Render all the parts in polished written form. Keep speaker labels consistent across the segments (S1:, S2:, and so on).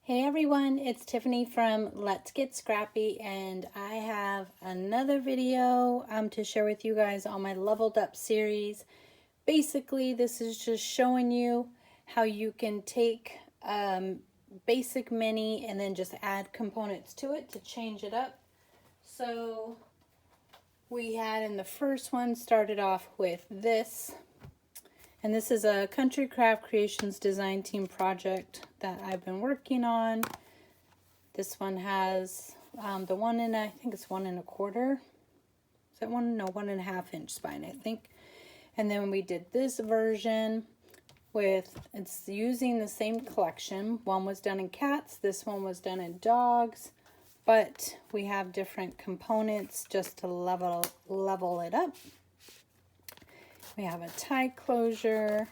S1: Hey everyone, it's Tiffany from Let's Get Scrappy, and I have another video to share with you guys on my Leveled Up series. Basically, this is just showing you how you can take basic mini and then just add components to it to change it up. So we had in the first one started off with this. And this is a Country Craft Creations design team project that I've been working on. This one has the one in, I think it's 1 1/4. Is that one? No, 1 1/2 inch spine, I think. And then we did this version with, it's using the same collection. One was done in cats, this one was done in dogs, but we have different components just to level it up. We have a tie closure,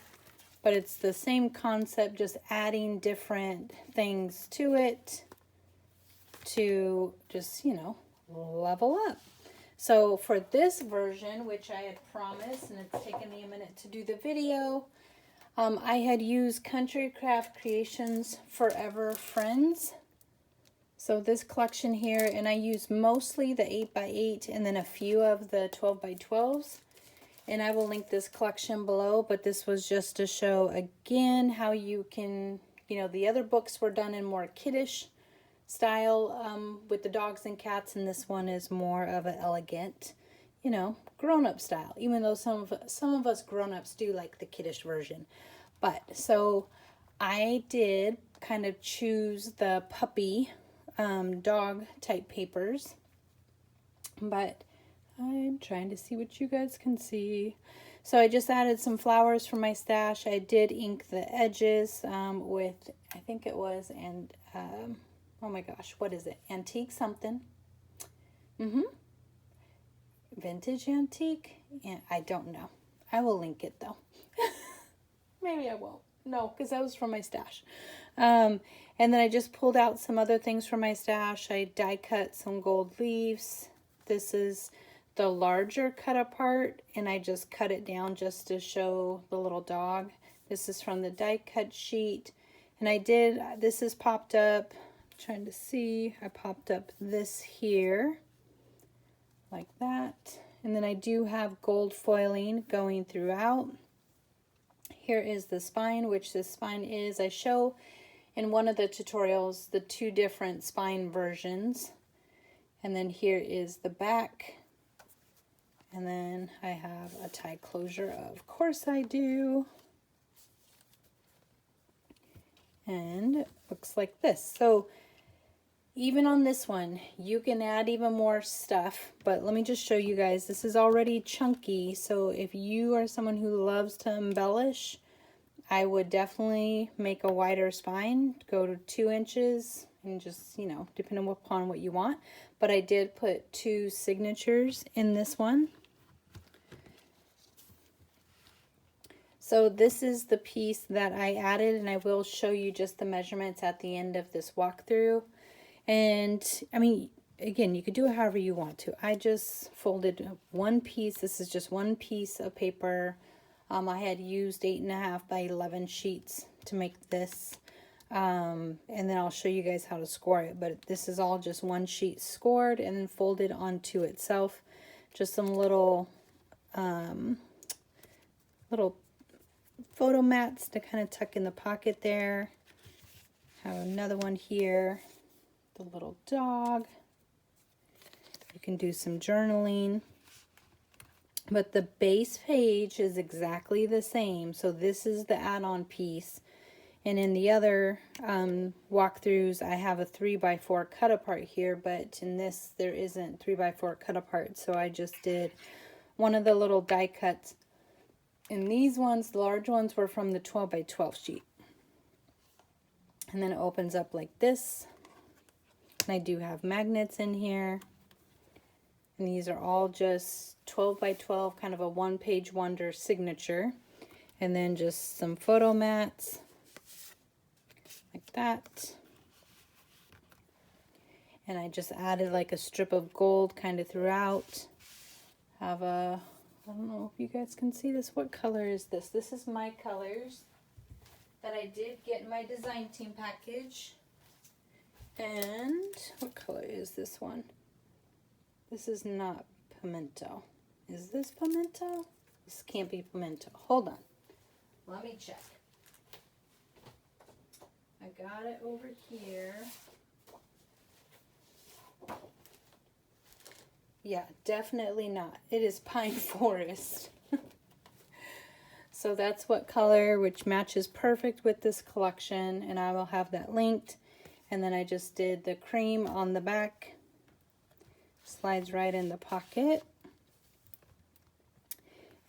S1: but it's the same concept, just adding different things to it to just, you know, level up. So for this version, which I had promised, and it's taken me a minute to do the video, I had used Country Craft Creations Fur-Ever Friends. So this collection here, and I used mostly the 8x8 and then a few of the 12x12s. And I will link this collection below, but this was just to show again how you can, you know, the other books were done in more kiddish style with the dogs and cats, and this one is more of an elegant, you know, grown-up style, even though some of us grown-ups do like the kiddish version. But so I did kind of choose the puppy dog type papers, but I'm trying to see what you guys can see. So I just added some flowers from my stash. I did ink the edges with, I think it was, and oh my gosh, what is it? Antique something. Vintage antique? Yeah, I don't know. I will link it though. Maybe I won't. No, because that was from my stash. And then I just pulled out some other things from my stash. I die cut some gold leaves. This is the larger cut apart, and I just cut it down just to show the little dog. This is from the die cut sheet, and I did, this is popped up, I'm trying to see, I popped up this here like that, and then I do have gold foiling going throughout. Here is the spine, which this spine is, I show in one of the tutorials the 2 different spine versions, and then here is the back. And then I have a tie closure, of course I do. And it looks like this. So even on this one, you can add even more stuff, but let me just show you guys. This is already chunky, so if you are someone who loves to embellish, I would definitely make a wider spine, go to 2 inches, and just, you know, depending upon what you want. But I did put 2 signatures in this one. So this is the piece that I added, and I will show you just the measurements at the end of this walkthrough. And I mean, again, you could do it however you want to. I just folded one piece. This is just one piece of paper. I had used 8.5 by 11 sheets to make this. And then I'll show you guys how to score it. But this is all just one sheet scored and then folded onto itself. Just some little photo mats to kind of tuck in the pocket there. Have another one here, the little dog. You can do some journaling, but the base page is exactly the same. So this is the add-on piece, and in the other walkthroughs I have a 3x4 cut apart here, but in this there isn't 3x4 cut apart, so I just did one of the little die cuts. And these ones, the large ones, were from the 12x12 sheet. And then it opens up like this. And I do have magnets in here. And these are all just 12x12, kind of a one-page wonder signature. And then just some photo mats, like that. And I just added like a strip of gold kind of throughout. Have a, I don't know if you guys can see this. What color is this? This is MyColors that I did get in my design team package. And what color is this one? This is not pimento. Is this pimento? This can't be pimento. Hold on. Let me check. I got it over here. Yeah, definitely not. It is pine forest. So that's what color, which matches perfect with this collection, and I will have that linked. And then I just did the cream on the back. Slides right in the pocket.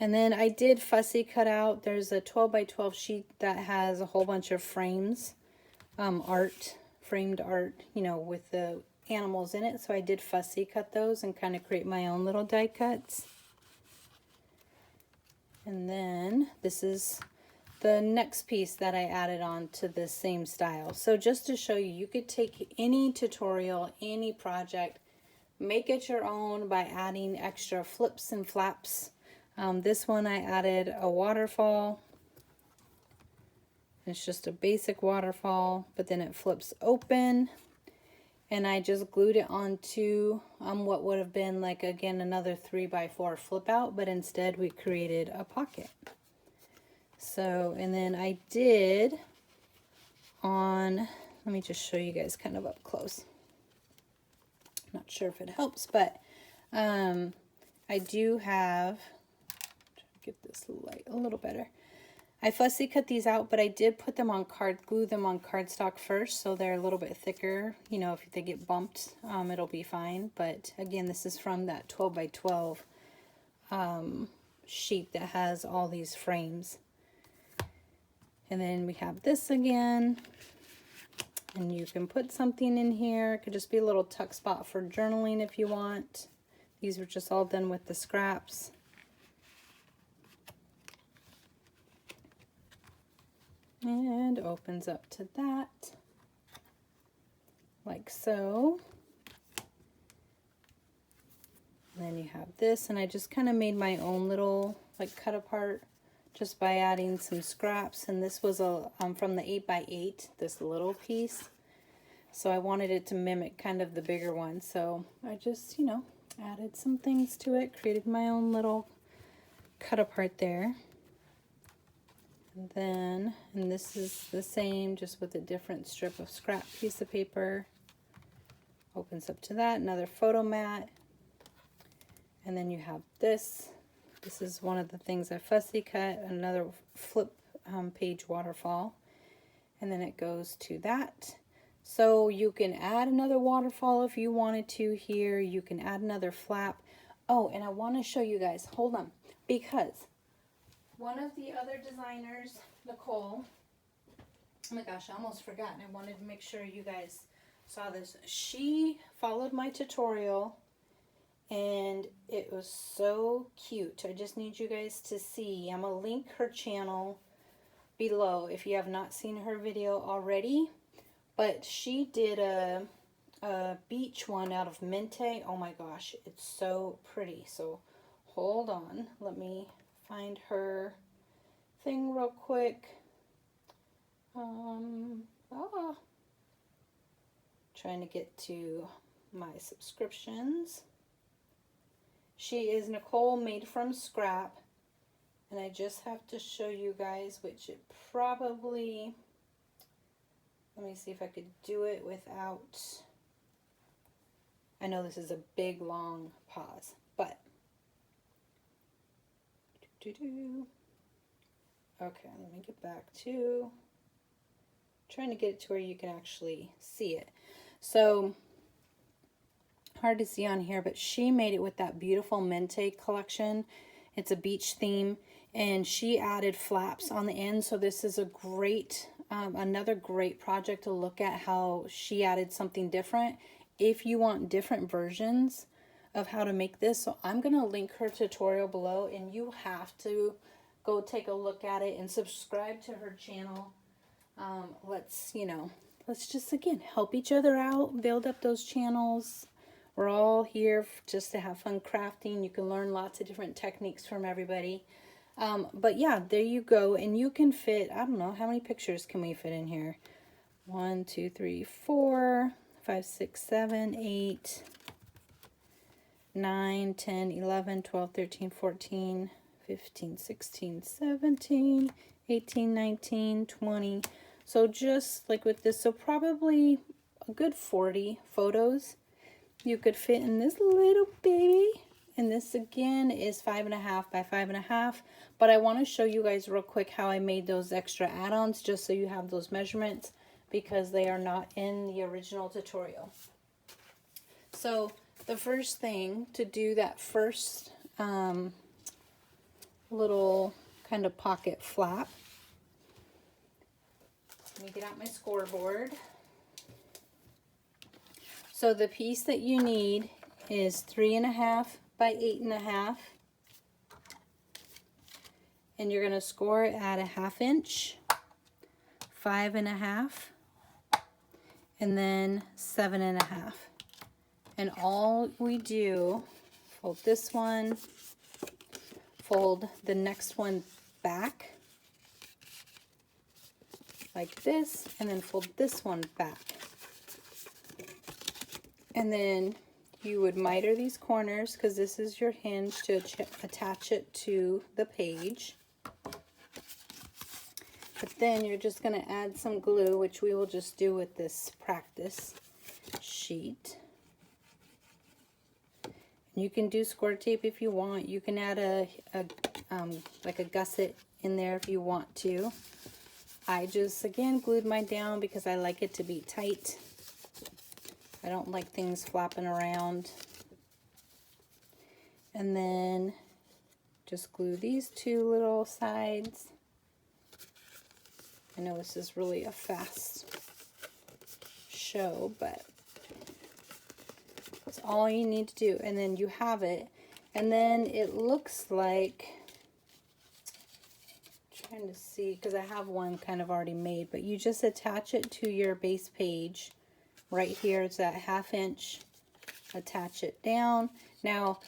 S1: And then I did fussy cut out. There's a 12 by 12 sheet that has a whole bunch of frames, framed art, you know, with the animals in it. So I did fussy cut those and kind of create my own little die cuts. And then this is the next piece that I added on to the same style. So just to show you, you could take any tutorial, any project, make it your own by adding extra flips and flaps. This one I added a waterfall. It's just a basic waterfall, but then it flips open. And I just glued it onto what would have been like, again, another 3 by 4 flip out, but instead we created a pocket. So, and then I did on, let me just show you guys kind of up close. Not sure if it helps, but I do have, get this light a little better. I fussy cut these out, but I did put them on glue them on cardstock first, so they're a little bit thicker. You know, if they get bumped, it'll be fine. But again, this is from that 12 by 12 sheet that has all these frames. And then we have this again, and you can put something in here. It could just be a little tuck spot for journaling if you want. These were just all done with the scraps. And opens up to that, like so. And then you have this, and I just kind of made my own little like cut apart just by adding some scraps. And this was a from the 8 by 8, this little piece. So I wanted it to mimic kind of the bigger one. So I just, you know, added some things to it, created my own little cut apart there. And then, and this is the same, just with a different strip of scrap piece of paper. Opens up to that, another photo mat. And then you have this. This is one of the things I fussy cut, another flip page waterfall. And then it goes to that. So you can add another waterfall if you wanted to here. You can add another flap. Oh, and I want to show you guys, hold on, because one of the other designers, Nicole, oh my gosh, I almost forgot, and I wanted to make sure you guys saw this. She followed my tutorial, and it was so cute. I just need you guys to see. I'm going to link her channel below if you have not seen her video already. But she did a beach one out of Mente. Oh my gosh, it's so pretty. So hold on, let me find her thing real quick. Trying to get to my subscriptions. She is Nicole Made from Scrap, and I just have to show you guys, which it probably, let me see if I could do it without, I know this is a big long pause, but okay, let me get back to trying to get it to where you can actually see it. So hard to see on here, but she made it with that beautiful Mente collection. It's a beach theme, and she added flaps on the end. So this is a great another great project to look at, how she added something different if you want different versions of how to make this. So I'm going to link her tutorial below, and you have to go take a look at it and subscribe to her channel. Let's just, again, help each other out, build up those channels. We're all here just to have fun crafting. You can learn lots of different techniques from everybody. But yeah, there you go. And you can fit, I don't know, how many pictures can we fit in here? 1, 2, 3, 4, 5, 6, 7, 8, 9, 10, 11, 12, 13, 14, 15, 16, 17, 18, 19, 20. So just like with this, so probably a good 40 photos you could fit in this little baby. And this again is 5.5 by 5.5. But I want to show you guys real quick how I made those extra add-ons, just so you have those measurements, because they are not in the original tutorial. So the first thing to do that first little kind of pocket flap, let me get out my scoreboard. So the piece that you need is 3.5 by 8.5, and you're going to score it at 1/2 inch, 5.5, and then 7.5. And all we do, fold this one, fold the next one back like this, and then fold this one back. And then you would miter these corners, because this is your hinge to attach it to the page. But then you're just going to add some glue, which we will just do with this practice sheet. You can do score tape if you want. You can add like a gusset in there if you want to. I just, again, glued mine down because I like it to be tight. I don't like things flapping around. And then just glue these two little sides. I know this is really a fast show, but that's all you need to do. And then you have it. And then it looks like, I'm trying to see, because I have one kind of already made, but you just attach it to your base page. Right here, it's that 1/2 inch. Attach it down. Now,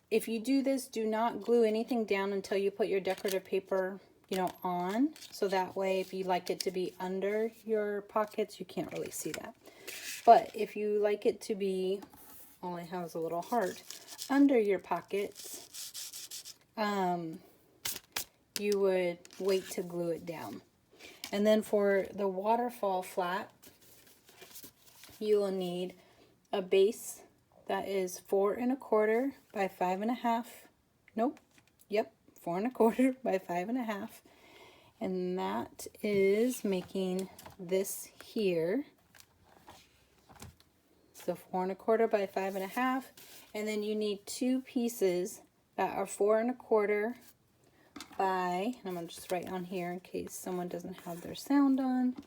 S1: if you do this, do not glue anything down until you put your decorative paper, you know, on. So that way, if you like it to be under your pockets, you can't really see that. But if you like it to be, all I have is a little heart, under your pockets, you would wait to glue it down. And then for the waterfall flap, you will need a base that is 4 1/4 by 5.5. Nope. Yep. 4 1/4 by 5.5. And that is making this here. So 4 1/4 by 5.5. And then you need 2 pieces that are 4 1/4 by, and I'm going to just write on here in case someone doesn't have their sound on.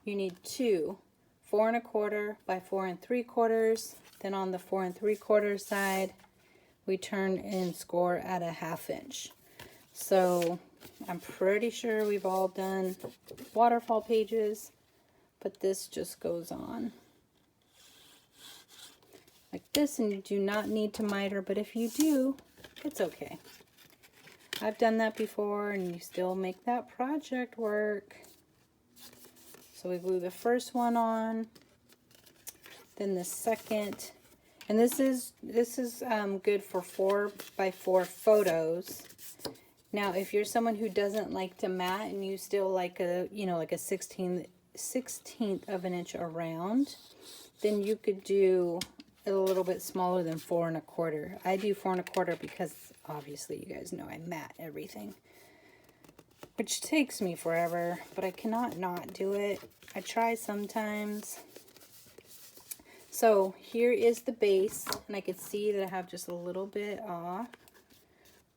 S1: You need 2 4 1/4 by 4 3/4. Then on the 4 3/4 side, we turn and score at 1/2 inch. So I'm pretty sure we've all done waterfall pages, but this just goes on like this, and you do not need to miter, but if you do, it's okay. I've done that before, and you still make that project work. So we glue the first one on, then the second, and this is good for 4 by 4 photos. Now, if you're someone who doesn't like to mat and you still like a, you know, like a 16th of an inch around, then you could do a little bit smaller than 4 1/4. I do 4 1/4 because obviously you guys know I mat everything, which takes me forever, but I cannot not do it. I try sometimes. So here is the base, and I can see that I have just a little bit off.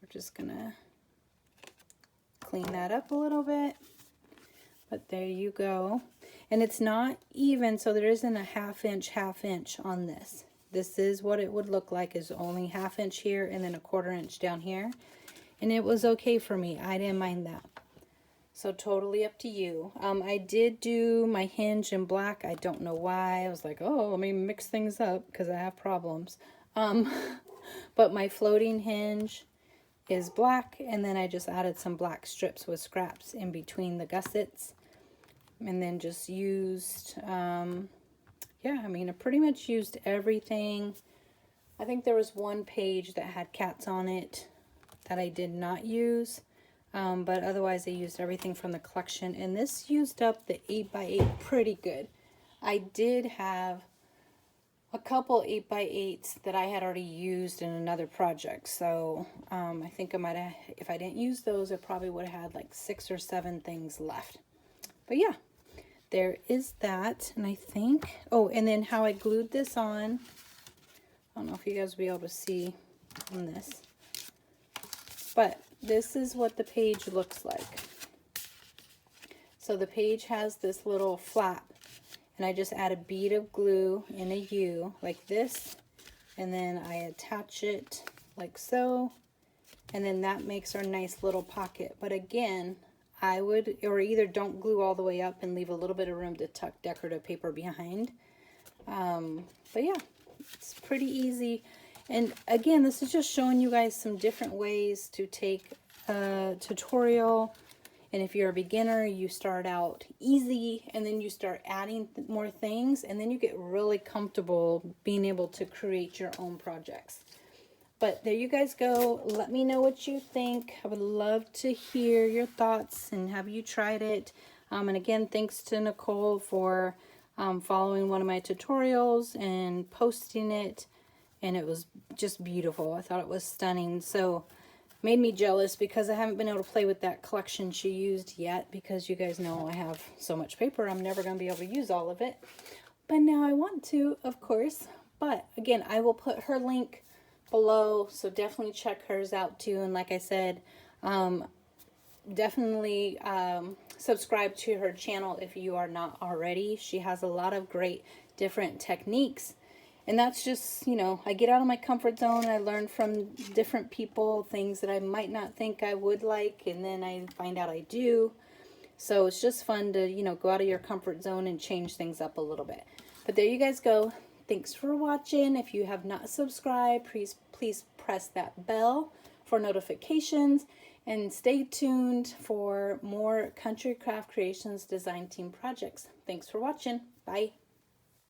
S1: We're just gonna clean that up a little bit, but there you go. And it's not even, so there isn't a 1/2 inch on this. This is what it would look like, is only 1/2 inch here and then a 1/4 inch down here. And it was okay for me. I didn't mind that. So totally up to you. I did do my hinge in black. I don't know why. I was like, oh, let me mix things up because I have problems. But my floating hinge is black, and then I just added some black strips with scraps in between the gussets, and then just used yeah, I mean, I pretty much used everything. I think there was one page that had cats on it that I did not use. But otherwise I used everything from the collection, and this used up the 8x8 pretty good. I did have a couple 8x8s that I had already used in another project, so I think I might have, if I didn't use those, I probably would have had like 6 or 7 things left. But yeah, there is that. And I think, oh, and then how I glued this on, I don't know if you guys will be able to see on this, but this is what the page looks like. So the page has this little flap, and I just add a bead of glue in a U like this, and then I attach it like so, and then that makes our nice little pocket. But again, I would, or either don't glue all the way up and leave a little bit of room to tuck decorative paper behind. But yeah, it's pretty easy. And again, this is just showing you guys some different ways to take a tutorial. And if you're a beginner, you start out easy, and then you start adding more things, and then you get really comfortable being able to create your own projects. But there you guys go. Let me know what you think. I would love to hear your thoughts and have you tried it. And again, thanks to Nicole for following one of my tutorials and posting it. And it was just beautiful. I thought it was stunning. So made me jealous because I haven't been able to play with that collection she used yet, because you guys know I have so much paper, I'm never going to be able to use all of it. But now I want to, of course. But again, I will put her link below, so definitely check hers out too. And like I said, definitely subscribe to her channel if you are not already. She has a lot of great different techniques. And that's just, you know, I get out of my comfort zone. I learn from different people, things that I might not think I would like, and then I find out I do. So it's just fun to, you know, go out of your comfort zone and change things up a little bit. But there you guys go. Thanks for watching. If you have not subscribed, please press that bell for notifications, and stay tuned for more Country Craft Creations design team projects. Thanks for watching. Bye.